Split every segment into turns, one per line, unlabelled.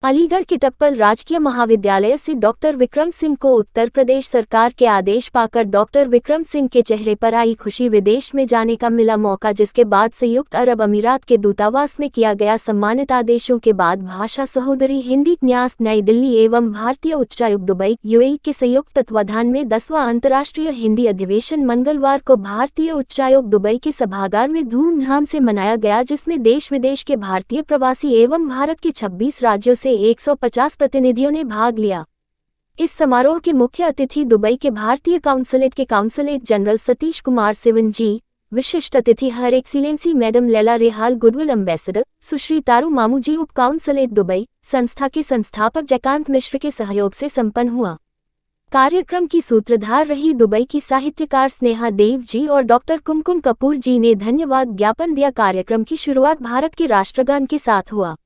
अलीगढ़ के टप्पल राजकीय महाविद्यालय से डॉक्टर विक्रम सिंह को उत्तर प्रदेश सरकार के आदेश पाकर डॉक्टर विक्रम सिंह के चेहरे पर आई खुशी। विदेश में जाने का मिला मौका, जिसके बाद संयुक्त अरब अमीरात के दूतावास में किया गया सम्मानित। आदेशों के बाद भाषा सहोदरी हिंदी न्यास नई दिल्ली एवं भारतीय उच्चायोग दुबई यूएई के संयुक्त तत्वाधान में 10वां अंतर्राष्ट्रीय हिंदी अधिवेशन मंगलवार को भारतीय उच्चायोग दुबई के सभागार में धूमधाम से मनाया गया, जिसमें देश विदेश के भारतीय प्रवासी एवं भारत के 26 राज्यों से 150 प्रतिनिधियों ने भाग लिया। इस समारोह के मुख्य अतिथि दुबई के भारतीय काउंसलेट के काउंसलेट जनरल सतीश कुमार सिवन जी, विशिष्ट अतिथि her excellency madam Laila Rehal, goodwill ambassador सुश्री तारू मामू जी, उप काउंसलेट दुबई संस्था के संस्थापक जयकांत मिश्र के सहयोग से संपन्न हुआ। कार्यक्रम की सूत्रधार रही दुबई की साहित्यकार स्नेहा देव जी और डॉक्टर कुमकुम कपूर जी ने धन्यवाद ज्ञापन दिया। कार्यक्रम की शुरुआत भारत के राष्ट्रगान के साथ हुआ।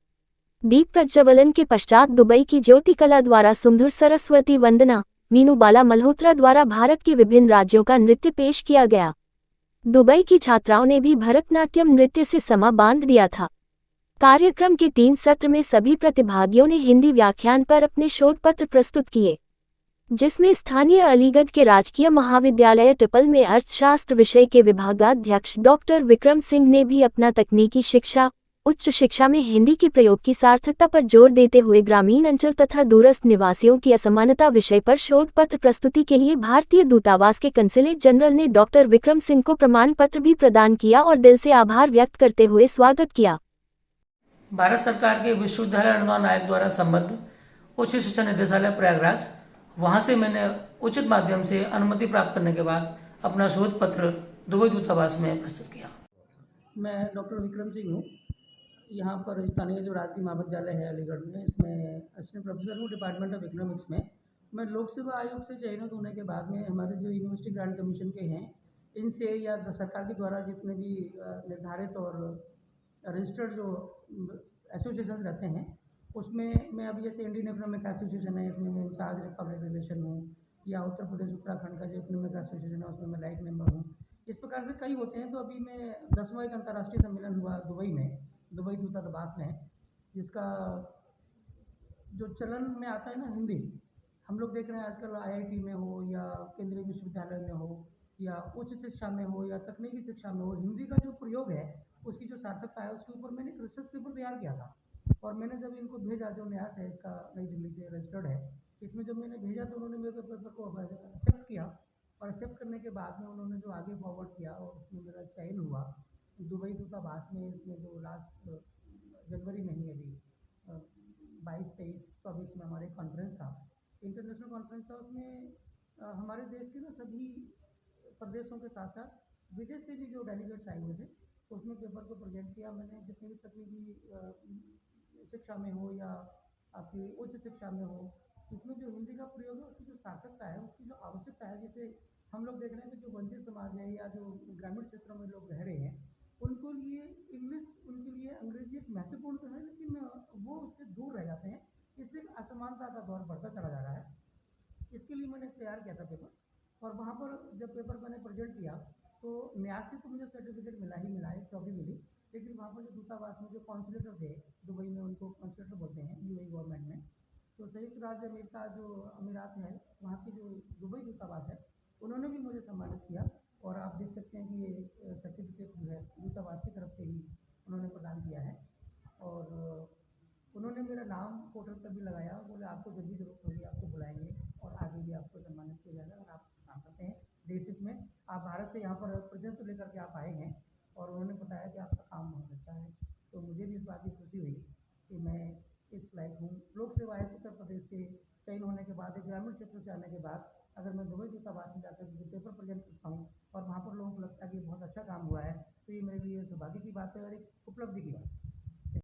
दीप प्रज्वलन के पश्चात दुबई की ज्योति कला द्वारा सुंदर सरस्वती वंदना, मीनू बाला मल्होत्रा द्वारा भारत के विभिन्न राज्यों का नृत्य पेश किया गया। दुबई की छात्राओं ने भी भरतनाट्यम नृत्य से समा बांध दिया था। कार्यक्रम के 3 सत्र में सभी प्रतिभागियों ने हिंदी व्याख्यान पर अपने शोध पत्र प्रस्तुत किए, जिसमें स्थानीय अलीगढ़ के राजकीय महाविद्यालय टप्पल में अर्थशास्त्र विषय के विभागाध्यक्ष डॉक्टर विक्रम सिंह ने भी अपना तकनीकी शिक्षा, उच्च शिक्षा में हिंदी के प्रयोग की सार्थकता पर जोर देते हुए ग्रामीण अंचल तथा दूरस्थ निवासियों की असमानता विषय पर शोध पत्र प्रस्तुति के लिए भारतीय दूतावास के कंसुलेट जनरल ने डॉक्टर विक्रम सिंह को प्रमाण पत्र भी प्रदान किया और दिल से आभार व्यक्त करते हुए स्वागत किया।
भारत सरकार के विश्वविद्यालय अनुदान आयोग द्वारा संबद्ध उच्च शिक्षा निदेशालय प्रयागराज, वहाँ से मैंने उचित माध्यम से अनुमति प्राप्त करने के बाद अपना शोध पत्र दुबई दूतावास में प्रस्तुत किया। मैं डॉक्टर विक्रम सिंह हूँ। यहाँ पर स्थानीय जो राजकीय महाविद्यालय है अलीगढ़ में, इसमें असिस्टेंट प्रोफेसर हूँ डिपार्टमेंट ऑफ इकोनॉमिक्स में। मैं लोक सेवा आयोग से चयनित होने के बाद में हमारे जो यूनिवर्सिटी ग्रांट कमीशन के हैं, इनसे या सरकार के द्वारा जितने भी निर्धारित और रजिस्टर्ड जो एसोसिएशन रहते हैं, उसमें मैं अभी जैसे इंडियन इकोनॉमिक एसोसिएशन है, इसमें मैं इंचार्ज पब्लिक रिलेशन हूँ, या उत्तर प्रदेश उत्तराखंड का जो इकोनॉमिक एसोसिएशन है उसमें मैं लाइक मेंबर हूँ। इस प्रकार से कई होते हैं। तो अभी मैं 10वां एक अंतर्राष्ट्रीय सम्मेलन हुआ दुबई में, दुबई दूतावास में, जिसका जो चलन में आता है ना हिंदी, हम लोग देख रहे हैं आजकल आईआईटी में हो या केंद्रीय विश्वविद्यालय में हो या उच्च शिक्षा में हो या तकनीकी शिक्षा में हो, हिंदी का जो प्रयोग है उसकी जो सार्थकता है उसके ऊपर मैंने एक रिसर्च पेपर तैयार किया था। और मैंने जब इनको भेजा, जो न्यास है इसका नई दिल्ली से रजिस्टर्ड है, इसमें जब मैंने भेजा तो उन्होंने मेरे पेपर को एक्सेप्ट किया। और एक्सेप्ट करने के बाद में उन्होंने जो आगे फॉरवर्ड किया और उसमें मेरा चयन हुआ दुबई दूतावास में। इसमें जो लास्ट जनवरी में ही अभी 22, 23, 24 में हमारे कॉन्फ्रेंस था, इंटरनेशनल कॉन्फ्रेंस था। उसमें हमारे देश के ना सभी प्रदेशों के साथ साथ विदेश से भी जो डेलीगेट्स आए हुए थे, तो उसमें पेपर को प्रेजेंट किया मैंने। जितनी भी तकनीकी शिक्षा में हो या आपकी उच्च शिक्षा में हो, इसमें जो हिंदी का प्रयोग है उसकी जो सार्थकता है, उसकी जो आवश्यकता है, जैसे हम लोग देख रहे हैं कि जो वंचित समाज है या जो ग्रामीण क्षेत्रों में लोग रह रहे हैं, उनको लिए इंग्लिश, उनके लिए अंग्रेजी एक महत्वपूर्ण तो है, लेकिन वो उससे दूर रह जाते हैं। इससे असमानता का दौर बढ़ता चला जा रहा है। इसके लिए मैंने तैयार किया था पेपर। और वहाँ पर जब पेपर मैंने प्रेजेंट किया तो न्यास से तो मुझे सर्टिफिकेट मिला ही मिला है, ट्रॉफी मिली, लेकिन वहाँ पर जो दूतावास में जो कॉन्सुलेटर थे दुबई में, उनको कॉन्सुलेटर बोलते हैं यूएई गवर्नमेंट में, तो संयुक्त राज्य अमेरिका जो अमीरात है, वहाँ की जो दुबई दूतावास है, उन्होंने भी मुझे सम्मानित किया। और आप देख सकते हैं कि ये सर्टिफिकेट जो है दूतावास की तरफ से ही उन्होंने प्रदान किया है। और उन्होंने मेरा नाम पोर्टल पर भी लगाया, बोले आपको जब भी जरूरत होगी आपको बुलाएंगे और आगे भी आपको सम्मानित किया जाएगा अगर आप काम करते हैं देश हित में। आप भारत से यहाँ पर प्रेजेंस तो लेकर के आप आए हैं और उन्होंने बताया कि आपका काम बहुत अच्छा है। तो मुझे भी इस बात की खुशी हुई कि मैं इस लायक हूँ। लोक सेवा आयोग उत्तर प्रदेश से चयन होने के बाद, एक ग्रामीण क्षेत्र से आने के बाद, अगर मैं दुबई दूतावास में जाकर के पेपर प्रेजेंट करता हूँ और वहाँ पर लोगों को लगता है कि बहुत अच्छा काम हुआ है, तो ये मेरे लिए सौभाग्य की बात है और एक उपलब्धि की बात है।